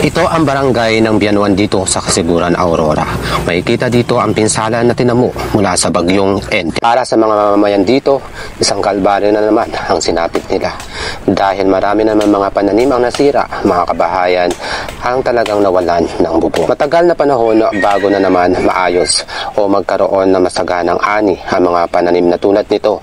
Ito ang barangay ng Bianuan dito sa Kasiguran, Aurora. Makikita dito ang pinsala na tinamo mula sa bagyong Ente. Para sa mga mamamayan dito, isang kalbaryo na naman ang sinapit nila. Dahil marami naman mga pananim ang nasira, mga kabahayan, ang talagang nawalan ng bubong. Matagal na panahon bago na naman maayos o magkaroon ng masaganang ani ang mga pananim na tulad nito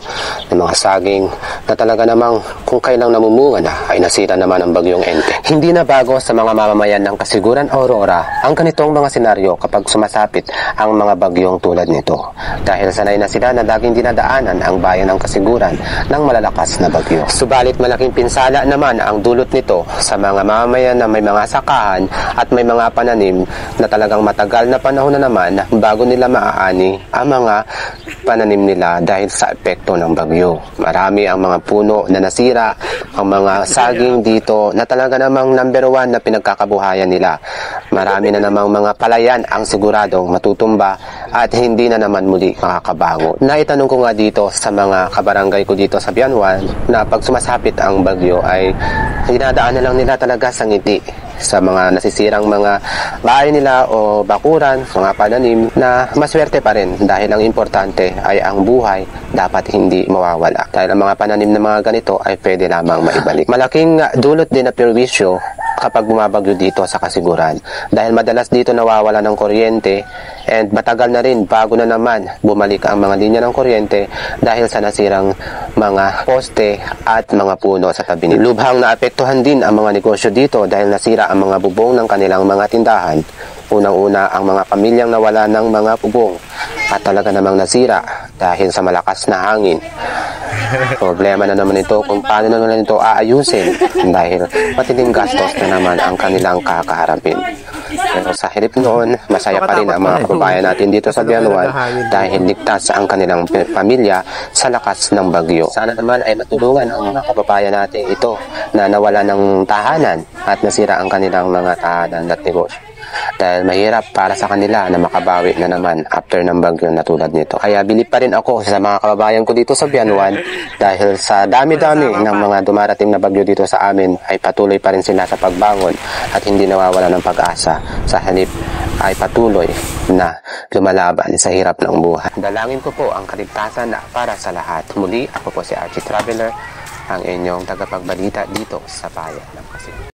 ng mga saging na talaga namang kung kailang namumunga na ay nasira naman ang bagyong Ente. Hindi na bago sa mga mamamayan ng Kasiguran, Aurora ang ganitong mga senaryo kapag sumasapit ang mga bagyong tulad nito. Dahil sanay na sila na laging dinadaanan ang bayan ng Kasiguran ng malalakas na bagyo. Subalit malaking pinsala naman ang dulot nito sa mga mamamayan na may mga sakahan at may mga pananim na talagang matagal na panahon na naman bago nila maaani ang mga pananim nila dahil sa epekto ng bagyo. Marami ang mga puno na nasira, ang mga saging dito na talaga namang number 1 na pinagkakabuhayan nila. Marami na namang mga palayan ang siguradong matutumba at hindi na naman muli makakabango. Naitanong ko nga dito sa mga kabarangay ko dito sa Bianuan na pag sumasapit ang bagyo ay dinadaan na lang nila talaga sa ngiti sa mga nasisirang mga bahay nila o bakuran, mga pananim na maswerte pa rin dahil ang importante ay ang buhay dapat hindi mawawala. Dahil ang mga pananim na mga ganito ay pwede lamang maibalik. Malaking dulot din na perwisyo kapag bumabagyo dito sa Kasiguran dahil madalas dito nawawala ng kuryente and matagal na rin bago na naman bumalik ang mga linya ng kuryente dahil sa nasirang mga poste at mga puno sa tabi nito. Lubhang naapektuhan din ang mga negosyo dito dahil nasira ang mga bubong ng kanilang mga tindahan. Unang-una ang mga pamilyang nawala ng mga bubong at talaga namang nasira dahil sa malakas na hangin. Problema na naman ito kung paano na naman ito aayusin dahil matinding gastos na naman ang kanilang kakaharapin. Pero sa hirap noon, masaya pa rin ang mga kababayan natin dito sa Bianuan dahil ligtas ang kanilang pamilya sa lakas ng bagyo. Sana naman ay matulungan ang mga kababayan natin ito na nawala ng tahanan at nasira ang kanilang mga tahanan at negosyo. Dahil mahirap para sa kanila na makabawi na naman after ng bagyo na tulad nito. Kaya bilib pa rin ako sa mga kababayan ko dito sa Bianuan dahil sa dami-dami ng mga dumarating na bagyo dito sa amin ay patuloy pa rin sila sa pagbangon at hindi nawawala ng pag-asa. Sa halip ay patuloy na lumalaban sa hirap ng buhay. Dalangin ko po ang kaligtasan para sa lahat. Muli, ako po si Archie Traveler, ang inyong tagapagbalita dito sa bayan ng Kasiguran.